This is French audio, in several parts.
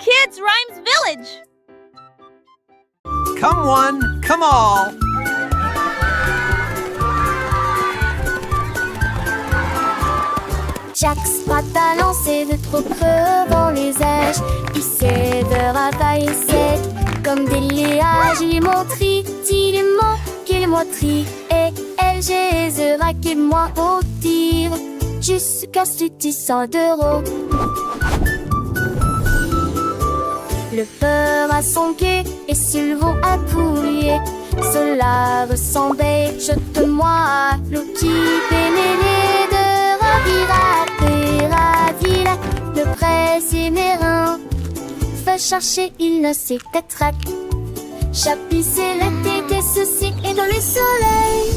Kids Rhymes Village! Come one, come all. Chaque Spartan lancé de trop crevant les âges. Il sait de ravailler sec comme des liages. Il montrit, il est mon, qu'il montrit. Et elle, Jésus, qu'il moi au tir. Jusqu'à ce 100 d'euros. Le peur a son quai et Sylvain a pouillé. Cela ressemblait, jette-moi à l'eau qui pénétrait de ravira. Le précimérin fait chercher, il ne sait qu'être. Chapissé l'été que ceci est dans le soleil.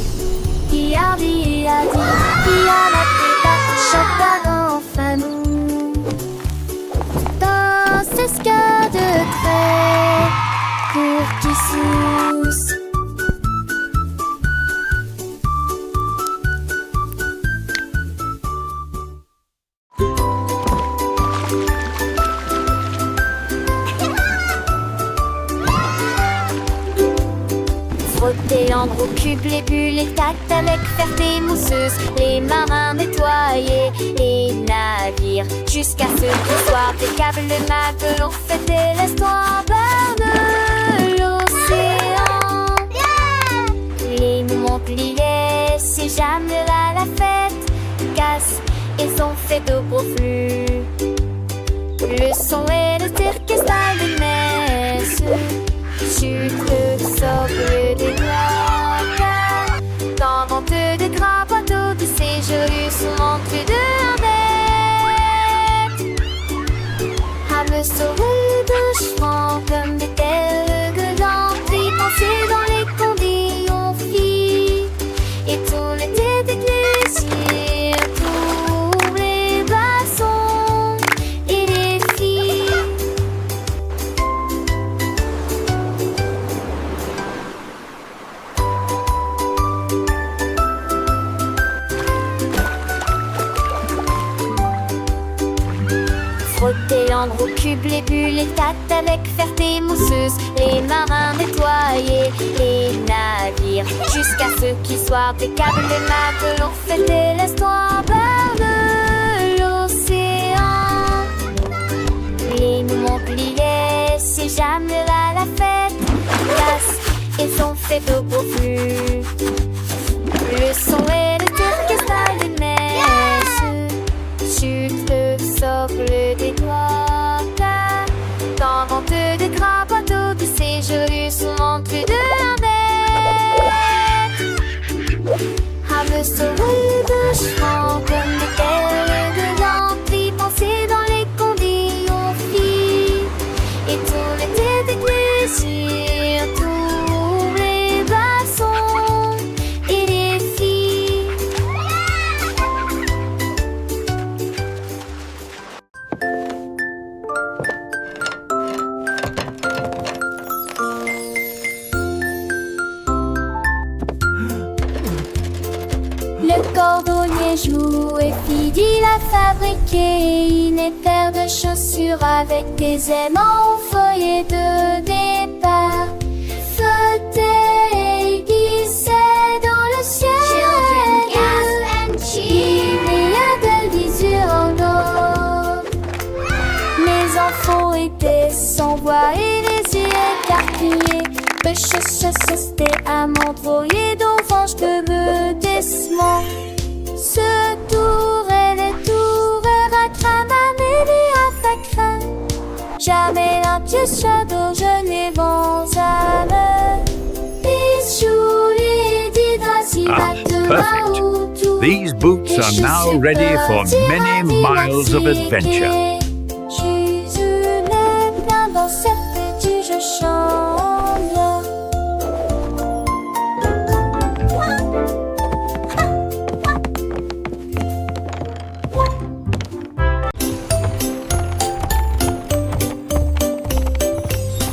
Qui a dit, qui a la tête, chacun enfin nous. Dans ce cas de trait, pour qui sousse. Frotter en gros cube les bulles, les tactes avec ferté mousseuse. Les marins nettoyaient les navires jusqu'à ce qu'au soir des câbles le matelot fêtait l'histoire de l'océan. Les Montpellier, c'est jamais là la fête. Casse, ils ont fait de beaux flux. Le son et le orchestre de messe. Sucre, sobre des noix. Dans vente de grands bateaux de séjour sous l'entrée de la à me sauver de chemin comme des telles gueulantes. Puis penser dans les conditions filles. Et tout l'été d'église, tous les glaçons et les filles. Frotter en gros cube les bulles, les tactes avec ferté mousseuse. Les marins nettoyaient les navires jusqu'à ce qu'il soit impeccable. Les matelots fêtaient l'histoire de l'océan. Les Montpellier, c'est jamais là la fête. Casse, ils ont fait de beaux flux. Le son et le orchestre de messe. Sucre, sobre des doigts. Dans vente de grands bateaux de séjour sous l'entrée de la mer. À me sauver de chemin comme des telles de l'empire. Penser dans les conditions filles. Et tout l'été d'église, tous les glaçons et les filles. Le cordonnier joue et Fidi l'a fabriqué. Une paire de chaussures avec des aimants au feuillet de départ. Flotter et glisser dans le ciel. Children gasp and cheer. Il y a de l'isure en eau. Les enfants étaient sans voix et les yeux écarquillés. C'était à m'envoyer d'orange de redescement. Ce tour et les tours à crame et à ta crainte. Jamais un pied shadow, je n'ai vent à me. Perfect. These boots are now ready for many miles of adventure. Dans cette petite je chante.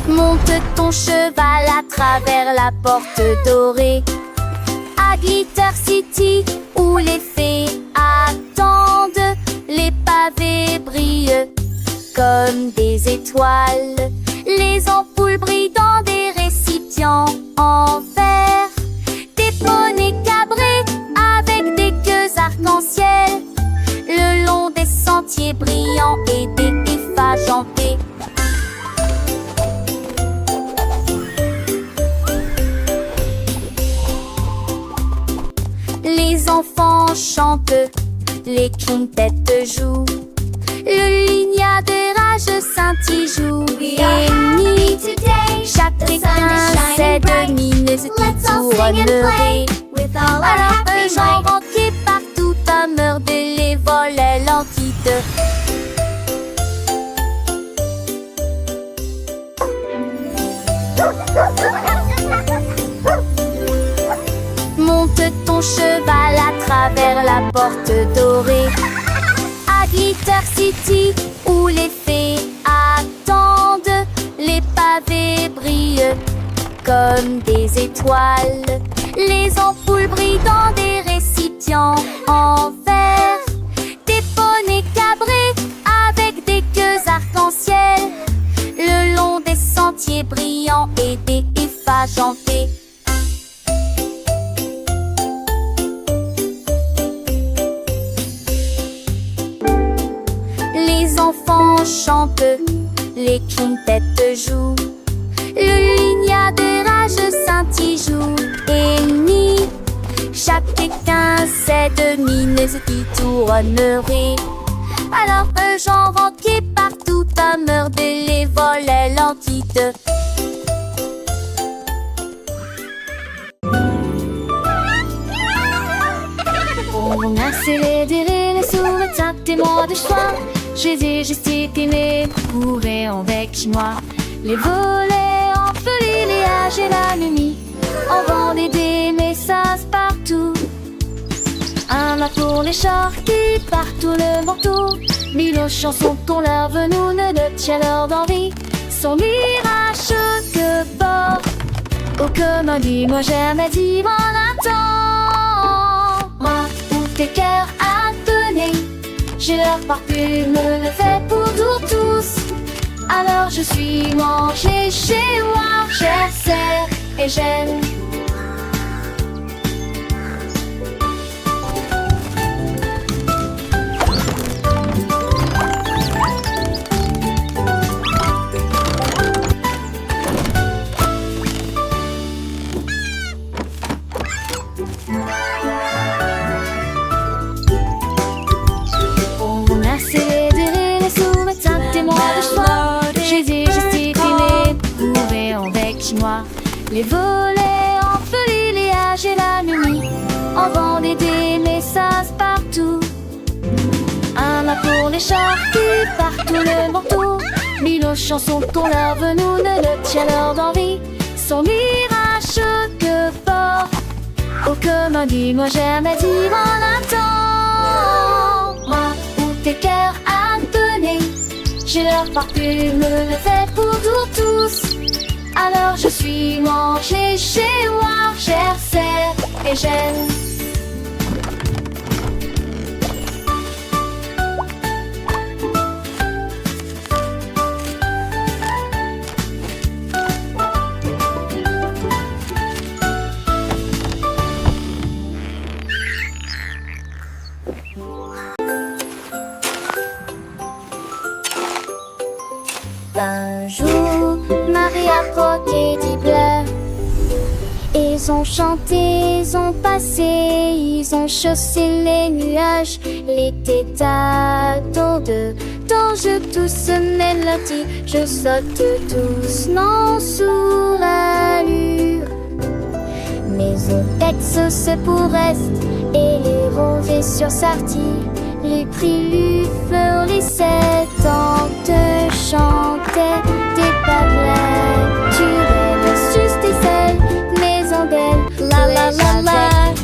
Monte ton cheval à travers la porte dorée à Glitter City où les fées attendent. Les pavés brillent comme comme des étoiles. Les ampoules brillent dans des récipients en verre. Des poneys cabrés avec des queues arc-en-ciel, le long des sentiers brillants et des ifs agentés. Les enfants chantent, les quintettes jouent, le lignard de rage scintille joue et nie. Chacun sait de mines qui tourneraient. Alors un genre entier partout à meurt de les volets l'entité. Monte ton cheval à travers la porte dorée à Glitter City où les fées attendent. Les pavés brillent comme des étoiles. Les ampoules brillent dans des récipients en verre. Des poneys cabrés avec des queues arc-en-ciel, le long des sentiers brillants et des ifs agentés. Les enfants chantent, les quintettes jouent, le lignard de rage scintille joue et nie. Chacun sait de mines qui tourneraient. Alors un genre entier partout à meurt de les volets l'entité. On a célébré les sourds, témoins de choix. J'ai gesticulé, couré avec moi. Les volets en folie, les âges et la nuit. On vendait des messages partout. Un mât pour les chars qui partout le manteau. Mille chansons qu'on leur nous ne tient leur d'envie. Son mirage que porte. Oh comme dis-moi jamais dit mon attend. Moi où tes cœurs attonnés, j'ai leur parfume le fait pour tous. Alors je suis mangée chez moi, j'essaie et j'aime. Les volets en folie, les âges et la nuit. On vendait des messages partout. Un mât pour les chars qui partout le manteau. Mille chansons qu'on leur veut nous ne tient leur d'envie. Son mirage que porte. Oh comme dis-moi jamais dit mon attend. Moi où tes cœurs attonnés, j'ai leur parfume le fait pour tous. Alors je suis mangée chez moi, j'essaie et j'aime. Un jour, Marie a croqué des bleues. Ils ont chanté, ils ont passé, ils ont chaussé les nuages. L'été t'attend dont je tousse mélodie. Je saute doucement sous l'allure. Mes oreilles se pourrest et les roses sur Sarti. Les prix furent les 7 ans te chantaient des baguettes. Tu rêves juste des ailes, maison d'elle. La la la la,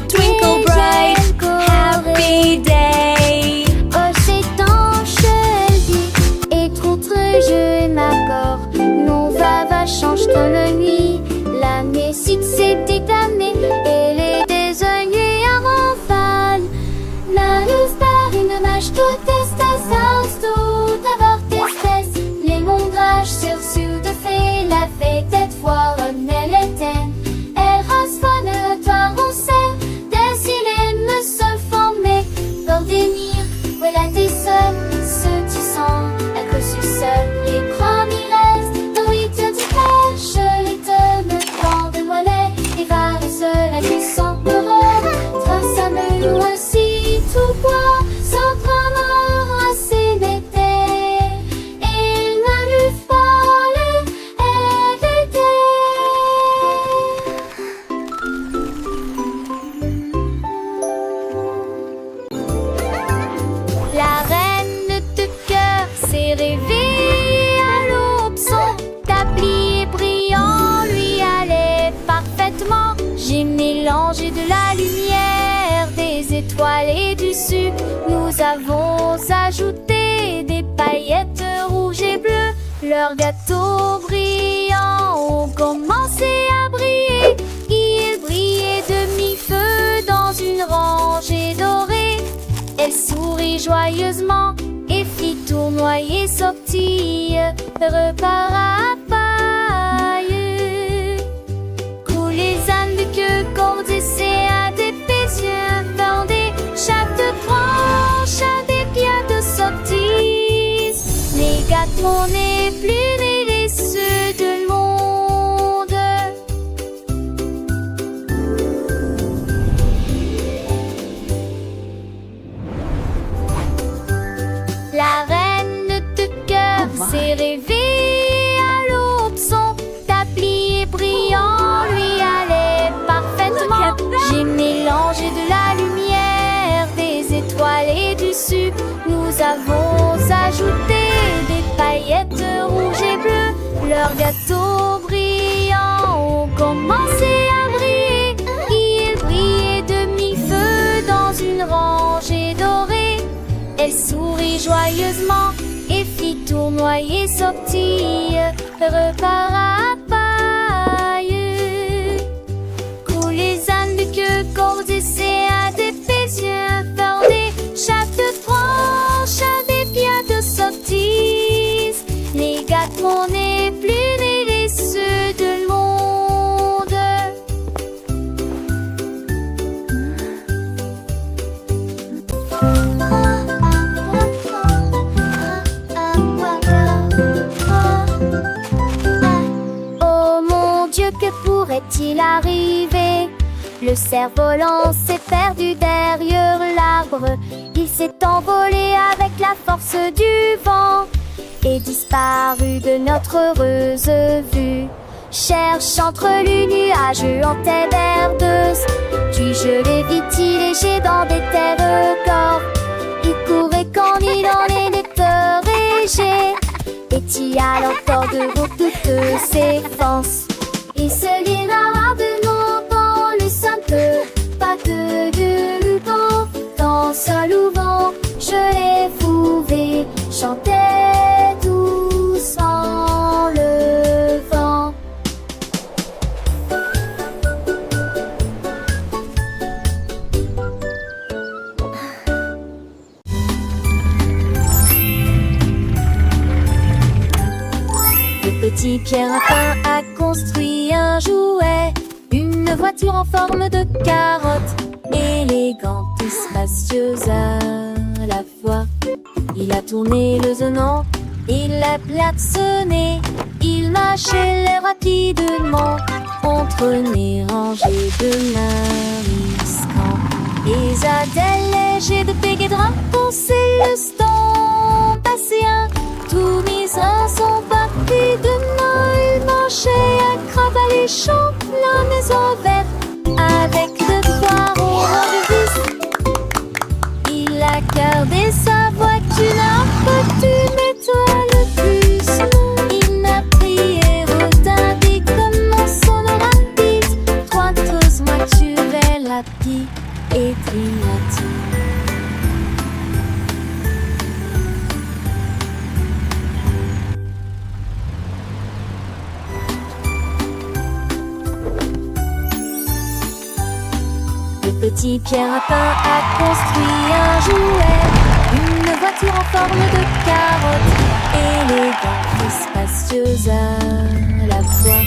twinkle bright, happy day. Oh c'est ange, elle dit, et contre je m'accorde. Non va change dans la nuit. La messite s'est déclamée, et les désoignés avant fan. La luz par une mâche, tout est à sa réveillé à l'aube. Son tablier brillant lui allait parfaitement. J'ai mélangé de la lumière, des étoiles et du sucre. Nous avons ajouté des paillettes rouges et bleues. Leurs gâteaux brillants ont commencé à briller. Ils brillaient de mi-feu dans une rangée dorée. Elle sourit joyeusement et fit tournoyer sortie, repart à paille. Coulent les ânes de queue, cordes et à des pétiens bordés. Chaque branche a des pierres de sortie. Les gâteaux n'est plus les ceux de monde. La reine de cœur s'est réveillée à l'aube. Son tablier brillant lui allait parfaitement. J'ai mélangé de la lumière, des étoiles et du sucre. Nous avons ajouté des paillettes rouges et bleues. Leurs gâteaux brillants ont commencé à briller. Ils brillaient de mi-feu dans une rangée dorée. Elle sourit joyeusement et fit tournoyer sortie, repart à paille. Coulent les ânes de queue, cordes et à des pétiens bordés. Chaque branche a des pierres de sortie. Les gâteaux n'est plus les ceux de monde. Oh mon Dieu, que pourrait-il arriver? Le cerf-volant s'est perdu derrière l'arbre. Il s'est envolé avec la force du vent et disparu de notre heureuse vue. Cherche entre les nuages en terre herbeuse. Puis-je les vis léger dans des terres corps. Il courait quand il en était réger. Et y a l'encore de route toutes ses forces. Il se lira ardemment dans le simple pas de loup dans seul ou vent. Je l'ai trouvé, chantait doucement le vent. Le petit Pierre-Lapin a construit un jouet, une voiture en forme de carotte, élégante et spacieuse à la fois. Il a tourné le zonant, il l'a klaxonné, il marchait rapidement entre les rangées de mariscants. Et Adèle léger de Péguédrin pensait le stand passéen. Tous mes uns sont partis de Noël, marchaient à crabe les champs, la maison verte avec de foires au vis. Il a gardé sa voiture, tu mets-toi le plus. Il m'a prié, retardé comme mon son rapide. Trois tous, moi tu vais la pie et triati. Le petit Pierre-Lapin a construit un jouet, une voiture en forme de carotte, élégante et spacieuse à la fois.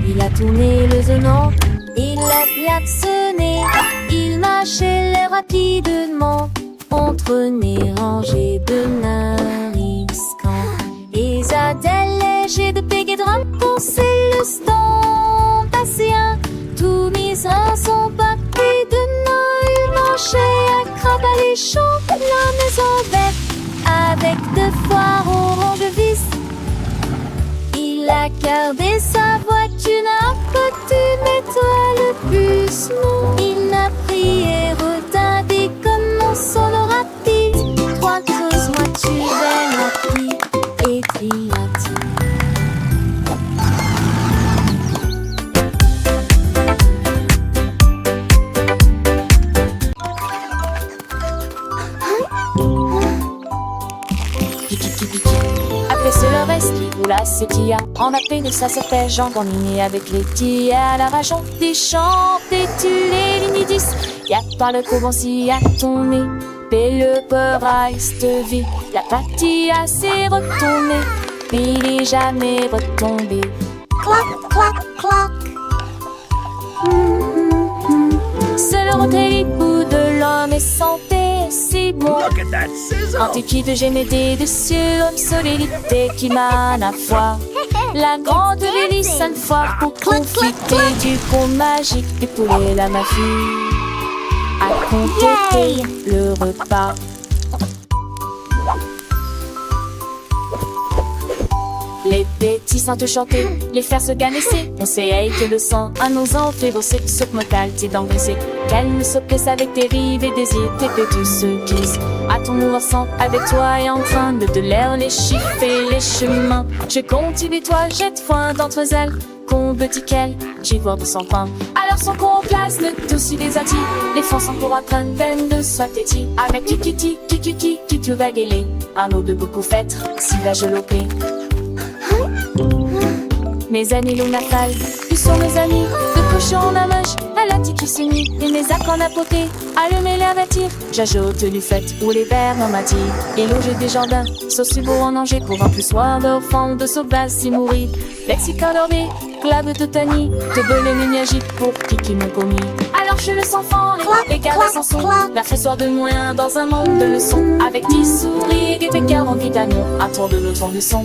Il a tourné le zonant, il l'a klaxonné, il marchait rapidement entre les rangées de mariscants. Et Adèle léger de Péguédrin pensait le stand passéen. Tous mes uns sont partis de Noël, marchaient à crabe les champs, la maison verte avec de foires orange vis. Il a gardé sa voiture, tu mets-toi le plus. Non, il n'a prié, retardé comme mon son rapide. Trois causes, moi tu vais la pie. baisse le reste, qui roule à ses tias. En appel de sa serpège, en ligne avec les tias. À la rage, on déchante, et tu les lignes 10. Y'a par le couvancier à ton nez. Et le peur te vit. La patilla s'est retournée. Il est jamais retombé. Cloc, cloc, cloc. C'est le rotélipo de l'homme et santé, c'est bon. Look at that sizzle! Antiquité, j'ai m'aider dessus, homme solidité qui m'a la foi. La grande hélice une fois pour profiter du conte magique des poulets, la mafie. À compléter le repas. Les petits sentent chanter, les faire se ganesser. On sait que le sang à nos enfants fait bosser ce motal, t'es d'engraisser. Qu'elle ne se plaise avec tes rives et désirs, tes tous ceux qui à ton nouveau sang avec toi et en train de te l'air les chiffres et les chemins. Je continue toi, jette foin d'entre elles, combe tickel, j'y vois de son pain. Alors son qu'on place le dessus des attis, les fonds sont pour apprendre peine de soit téti. Avec kikiti, kikiti, tu vas guéler, un eau de beaucoup fêtre, si va je l'opé. Mes amis l'onafal, plus sont mes amis, de cochon la moche, à la tiki s'unit, et mes arcs en apoté, allumer l'air d'attir, j'ajoute du fait, ou les verres en matière, et loger des jardins, sauce beau en danger, pour un plus soir de fond de sauvage si mourir, lexicon dormé, clave de tani, te belé l'énergie pour qui m'ont commis. Alors je le sens fort, les gars sans son, la soir de moins dans un monde de leçons, avec 10 sourires et des cœurs en vitamine, à tour de le ton du son.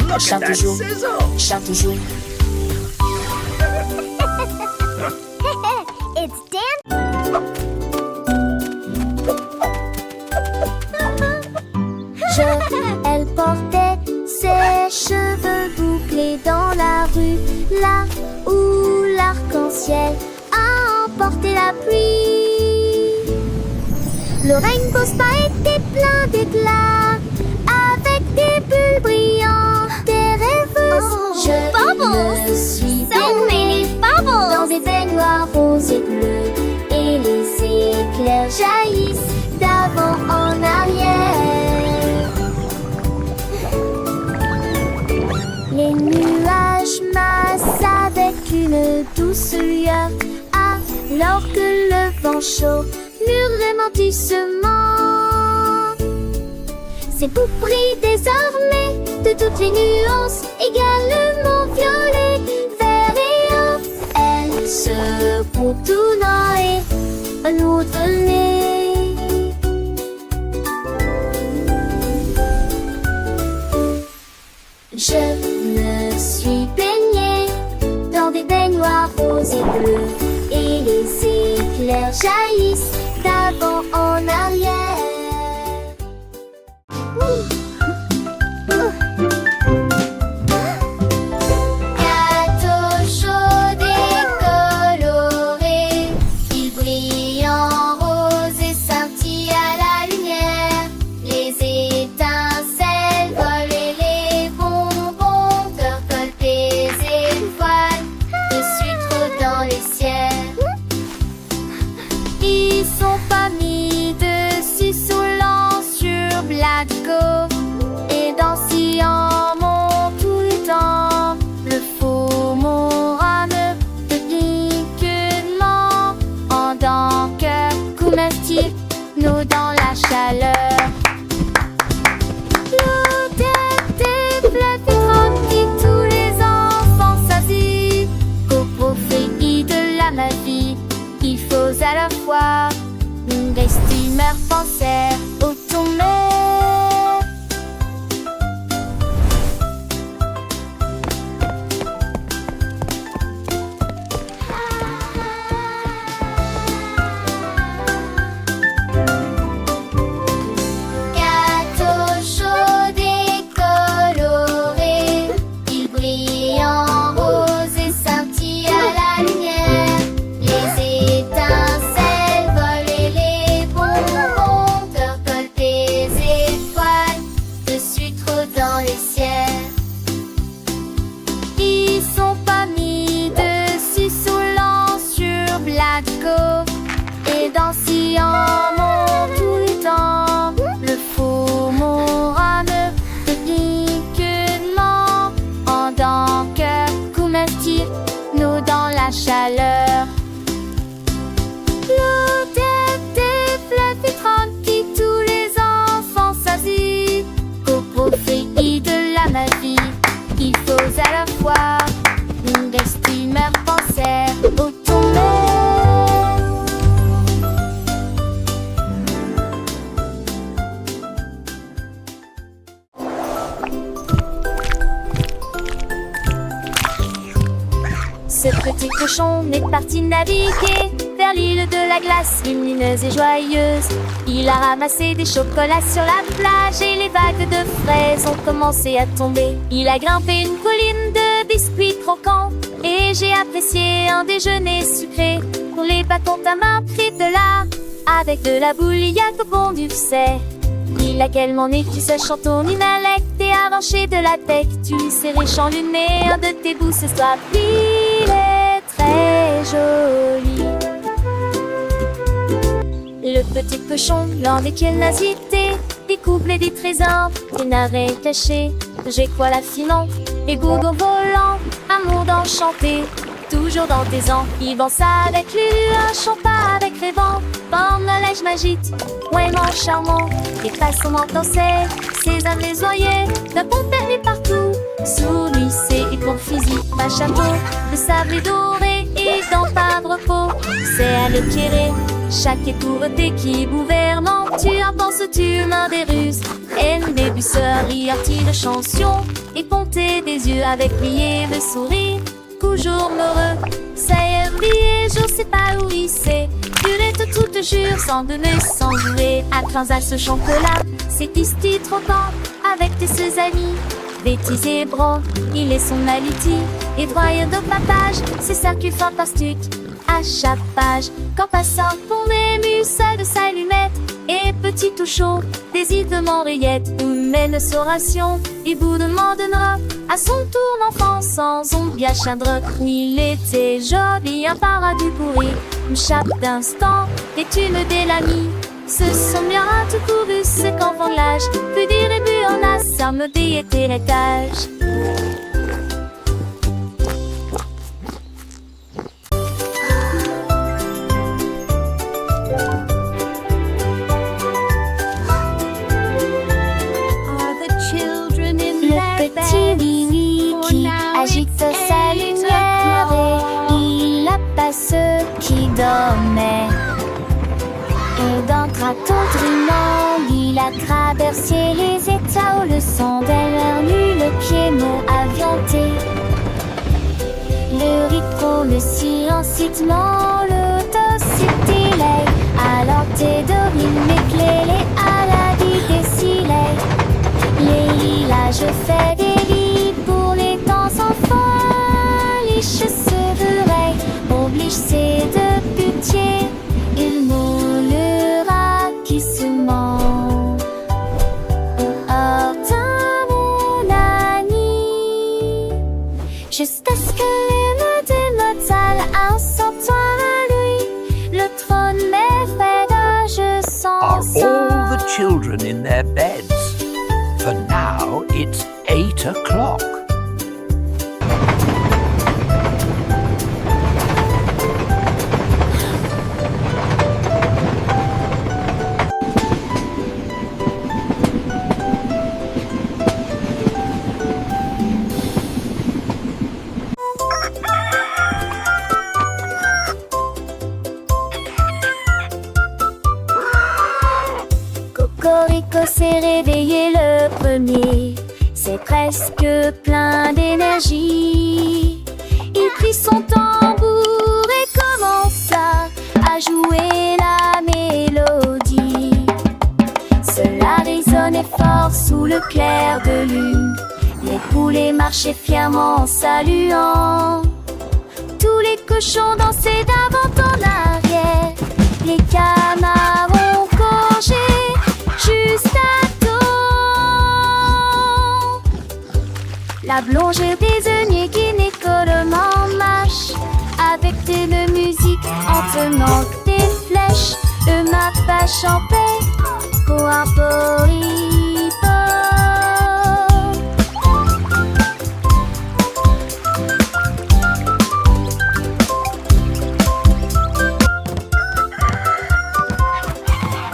Look at that sizzle! Chante toujours. It's Dan. Elle portait ses cheveux bouclés dans la rue, là où l'arc-en-ciel a emporté la pluie. Le rainbow spa était plein d'éclats, avec des bulles brillantes, des rêveuses. Je me suis baignée dans des baignoires roses et bleues, et les éclairs jaillissent d'avant en arrière. Les nuages massent avec une douce lueur, alors que le vent chaud murmurait doucement. Ces bouts brillent désormais de toutes les nuances, également violet, vert et or. Elles se contournent et nous donner. Je me suis baignée dans des baignoires roses et bleues, et les éclairs jaillissent d'avant en arrière. Gâteau chaud et coloré, il brille en rose et scintille à la lumière. Les étincelles volent et les bonbons percolent des étoiles de sucre dans les ciels. Ils sont pas mis dessus Ce petit cochon est parti naviguer vers l'île de la glace, lumineuse et joyeuse. Il a ramassé des chocolats sur la plage et les vagues de fraises ont commencé à tomber. Il a grimpé une colline de biscuits croquants et j'ai apprécié un déjeuner sucré. Pour les bâtons ta main pris de là, avec de la bouilliade au bon du sait. Il a quellement né, tu sais, chantons une alec, t'es arraché de la tête, tu lui serré chanluné, un de tes bouts ce soir. Il est très joli. Le petit cochon, lors des curiosités, découvre des trésors, des narets cachés. J'ai quoi la filant, et bourgon volant, amour d'enchanté. Toujours dans tes ans, il danse avec lui, un chante avec les vents. Bande le lèche magique, ouais mon charmant. Et passe son dansait, ses âmes les oyer, d'un pont perdu partout. Sous lui c'est pour fusil, un chapeau, de sable doré et dans pas de repos. C'est à l'éclairer, chaque étourté qui gouvernant. Tu en penses, tu mains des ruses, et une débusserie artie de chansons. Et ponter des yeux avec lui et le sourire. Toujours heureux, ça y est oublié, je sais pas où il s'est. Purette tout te jure, sans donner, sans jouer. À transal ce chocolat, c'est ici trop temps. Avec tes ses amis, bêtises et bras, il est son aliti. Et broyeur de papage, c'est circuit fantastique. À chaque page, quand passant pour ému, seul de sa lunette. Et petit tout chaud, désir de m'enrayette. Humaine sauration, il vous demandera à son tour l'enfant sans ombre chadre. Il était joli, un paradis pourri. Chaque instant, et tu me délamis. Ce sont bien tout couru, c'est qu'enfant l'âge. Plus dire et plus en a, ça me était l'étage. Agite sa lumière et il abat ceux qui dormaient. Et d'un traton triangle, il a traversé les états où le son derrière lui, le piano avianté. Le rythme, le silence, l'autocité, alors tes dorines éclairées à la vie des silets. Les lilas, je fais des lits pour les temps enfants. Liche severait, oblige ses deux putiers. Il moulera qui se ment. Mon ami, jusqu'à ce que les mains de notre salle un sortant à lui. Le trône m'effraie, je sens. Are all the children in their beds? For now, it's 8 o'clock. Cocorico s'est réveillé le premier, c'est presque plein d'énergie. Il prit son tambour et commença à jouer la mélodie. Cela résonnait fort sous le clair de lune. Les poulets marchaient fièrement en saluant. Tous les cochons dansaient d'avant en arrière. Les canards ont congé juste à temps. La blongère désignée qui n'écolement marche avec de musique en tenant des flèches. Le mappa chantait pour un poripo.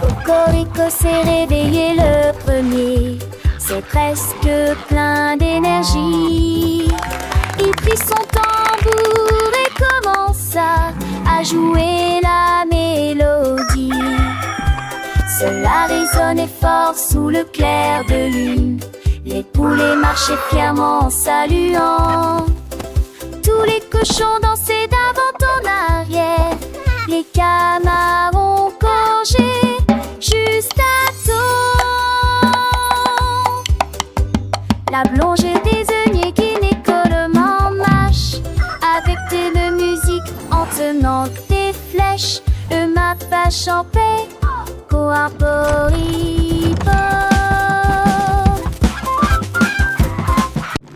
Cocorico s'est réveillé le premier, c'est presque plein d'énergie. Il prit son tambour et commença à jouer la mélodie. Cela résonnait fort sous le clair de lune. Les poulets marchaient fièrement en saluant. Tous les cochons dansaient d'avant en arrière. Les canards ont gorgé juste à temps. La blonge des œillets qui n'école en marche, avec de musique en tenant des flèches. Le mappa champé, coarporipo.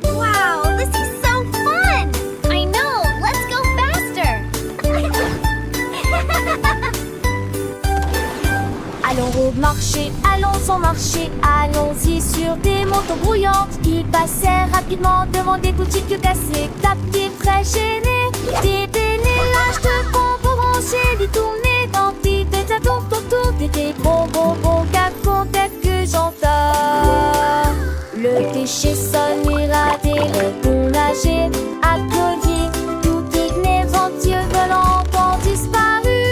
Wow, this is so fun! I know, let's go faster! Allons au marché, allons au marché, allons-y sur des motos brouillantes. Ils passèrent rapidement devant des boutiques cassées, tapis très gênés. Des dénilages de bonbons rangés, des tournées d'anti, des atons autour, des bonbons qu'à que j'entends. Le péché sonira dès le boulanger, à collier, tout digné, venteux volant ont disparu.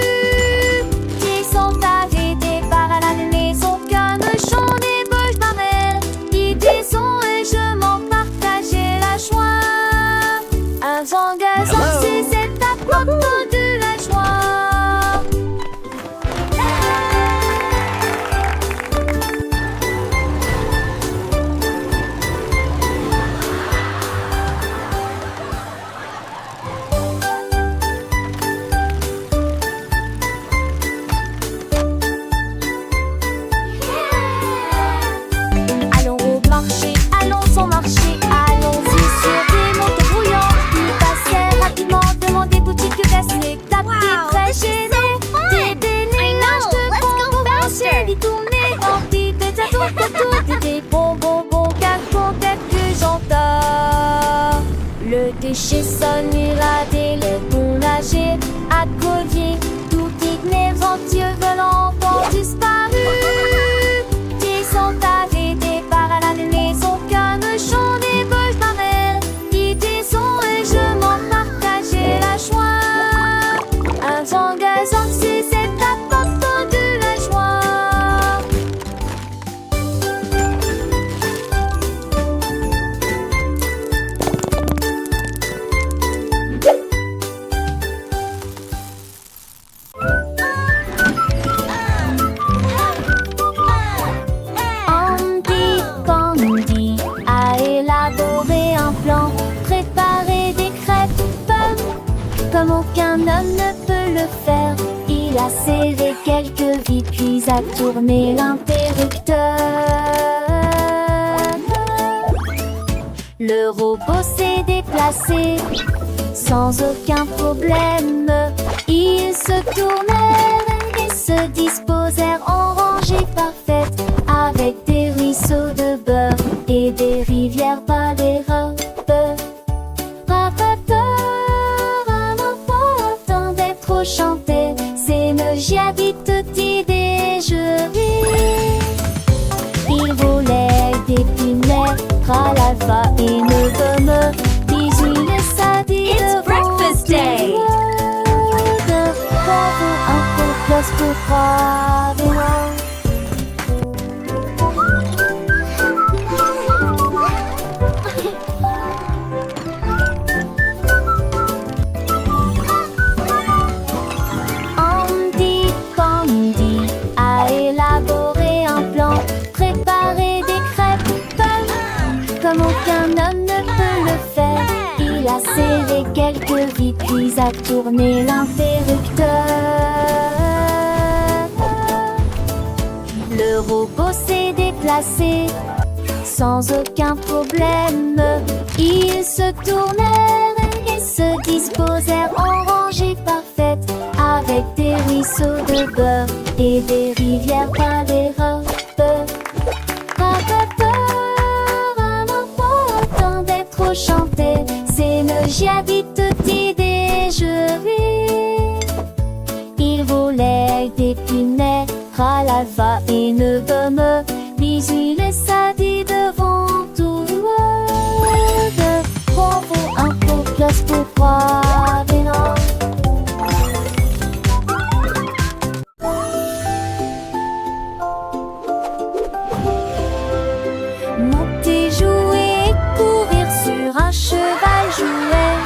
Ils sont arrêtés par la maison, canechon des boches d'amel. Ils disons et je m'en partageais la joie. Un vent gazant, c'est cette apporte de la joie. Allons au marché, allons au marché, allons-y sur des motos brouillantes. Ils passèrent rapidement devant des boutiques cassées, tapis très gênés. Des dénilages de bonbons rangés, des tournées d'anti, des atouts autour, des bonbons que j'entends. Le déchet sonira dès le boulanger, à collier, tout digné, venteux volant ont disparu. Ils sont arrêtés par la maison, canechon des boches d'amel. Ils disons et je m'en partageais la joie. Un vent gazant, c'est cette apporte de la joie. Andy Pandy a élaboré un plan, préparé des crêpes pommes comme aucun homme ne peut le faire. Il a serré quelques vis puis a tourné l'interrupteur. Le robot s'est déplacé sans aucun problème. Ils se tournèrent et se disposèrent en rangée parfaite, avec des ruisseaux de beurre et des rivières par les robes. Attendait trop chanter, c'est me j'habite tutti déjeuner. Il volait des pinets, ralava et ne gomme, bisous le sadi. It's breakfast day. Un peu place pour croire. Andy Pandy a élaboré un plan, préparé des crêpes pommes comme aucun homme ne peut le faire. Il a serré quelques vis puis a tourné l'interrupteur. Le robot s'est déplacé sans aucun problème. Ils se tournèrent et se disposèrent en rangée parfaite, avec des ruisseaux de beurre et des rivières par les robes. Attendait trop chanter, c'est me j'habite tutti déjeuner. Il volait des pinets, ralava et ne gomme, bisous le sadi devant tout le monde. Bravo, un peu place pour croire des noms. Monter, jouer et courir sur un cheval jouet.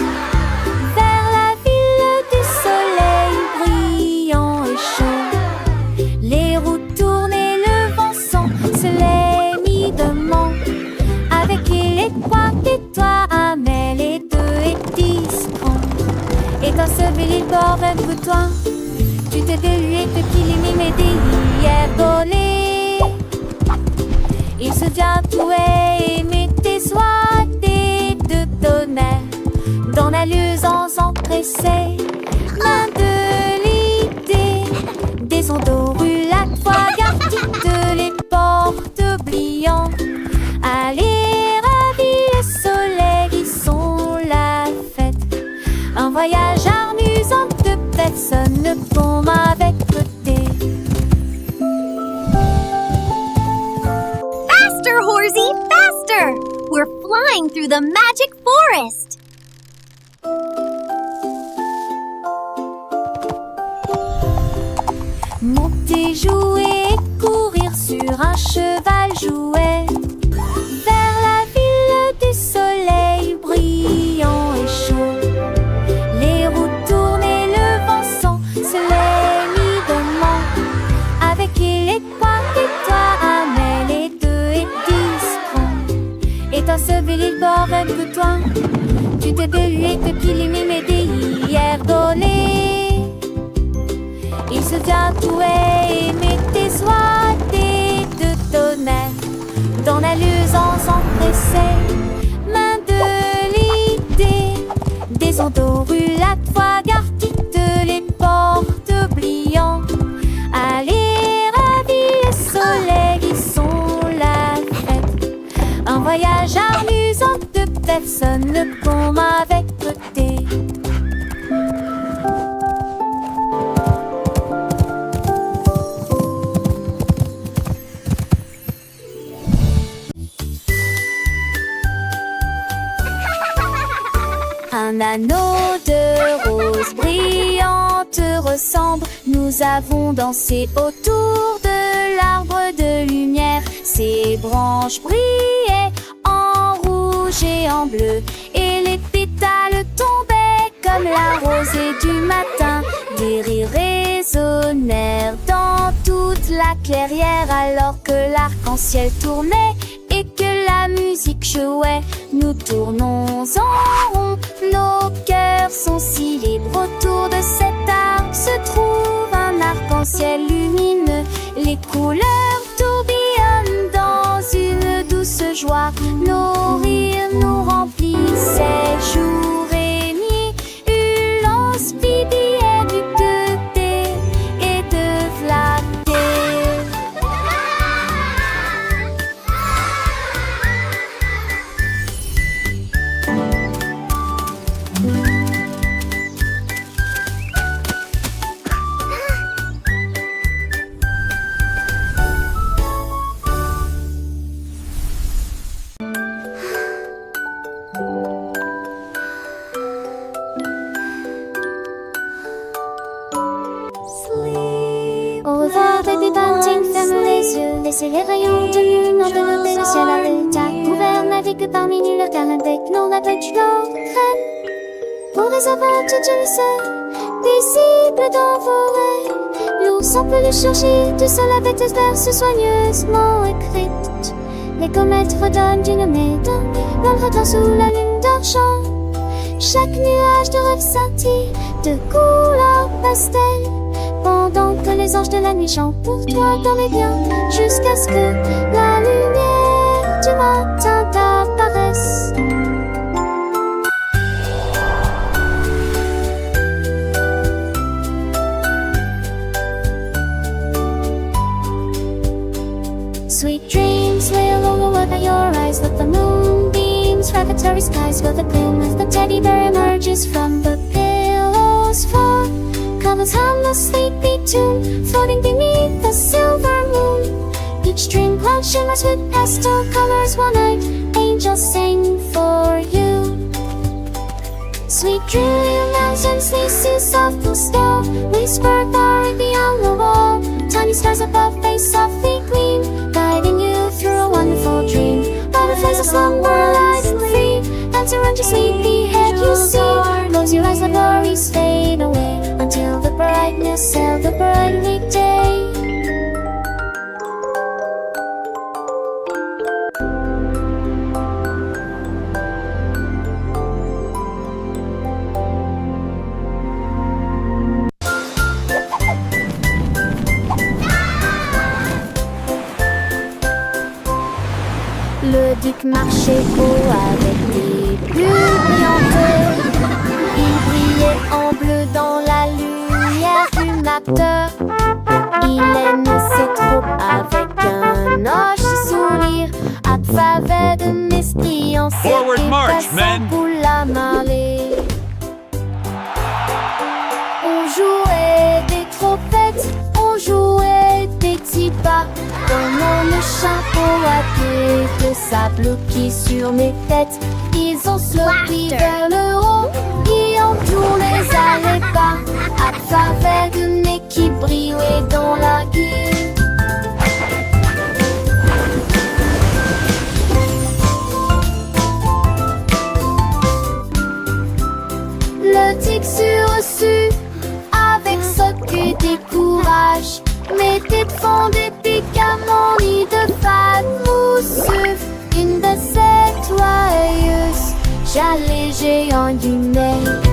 est quoi? Et toi, Amel, et 2 et 10 francs. Et toi, ce billet bord un bouton. Tu t'es délué de qu'il mais hier volé. Il se vient tout et mettez soit des deux tonnerres dans la luisance empressée. Main de l'idée des ondes roulades, fois garde toutes les portes oubliant. Allez, ravis le soleil, ils sont la fête. Un voyage amusant de personne ne tombe avec côté. Faster, Horsey, faster! We're flying through the magic forest. Monter, jouer et courir sur un cheval jouet vers la ville du soleil brillant et chaud. Les roues tournent et le vent sent se les mi-demain. Avec il et quoi? Et toi, Amel, et 2 et 10 francs. Et toi, ce billet bord un peu toi. Tu t'es délué depuis les mimédés hier volé. Il se vient tout et mettez soit des deux tonnerres dans la luisance empressée. Main de l'idée des ondes roulades, fois garde toutes les portes oubliant. Allez, ravis le soleil, ils sont la fête. Un voyage amusant de personne ne tombe avec côté. Un anneau de rose brillante ressemble. Nous avons dansé autour de l'arbre de lumière. Ses branches brillaient en rouge et en bleu, et les pétales tombaient comme la rosée du matin. Des rires résonnèrent dans toute la clairière alors que l'arc-en-ciel tournait et que la musique jouait. Nous tournons en rond, nos cœurs sont si libres. Autour de cet arc se trouve un arc-en-ciel lumineux. Les couleurs tourbillonnent dans une douce joie. Nos rires nous remplissaient jour et nuit. Ulance, Bibi et du côté et de flatter. Au revoir, baby bunting, ferme les yeux. Laissez les rayons de lune envelopper le ciel à l'état couvert. Navigue parmi nulle calme avec nos navires crème. Pour les aventures, je le sais, visible dans vos rêves. L'ours en peluche surgit du sol avec des verses soigneusement écrites. Les comètes redonnent d'une médaille, l'ombre redonne sous la lune d'argent. Chaque nuage de rêve scintille de couleurs pastel. Pendant que les anges de la nuit chantent pour toi dans les biens, jusqu'à ce que la lumière du matin t'apparaisse. Sweet dreams lay along the world at your eyes. Let the moonbeams revelatory skies fill the gloom as the teddy bear emerges from the pillow's fall. Covers harmless sleepy tune, floating beneath the silver moon. Each dream cloud shimmers with pastel colors. One night, angels sing for you. Sweet dream mountains, leases soft blue snow, whisper far beyond the wall. Tiny stars above face softly gleam, guiding you through a wonderful dream. Butterflies as long while light and free, dance around your sleepy head you see. Close your eyes, let worries fade away until the brightness of the bright weekday. marchait haut avec des bulles brillantes. Il brillait en bleu dans la lumière du matin. Il aimait ses troupes avec un hoche sourire. À travers de l'esprit en Forward march, men. pour la marée. On jouait des trompettes, on jouait des petits pas. Dans le chapeau à queue de sable qui sur mes têtes. Ils ont sloppy vers le haut et on tournait à les pas. À travers de nez qui brillait dans la gueule. Le tic sur-reçu, avec ce que des courages, mettait de fond des piquants ni de fat mousseux. Une de ces joyeuses, j'allais géant du nez.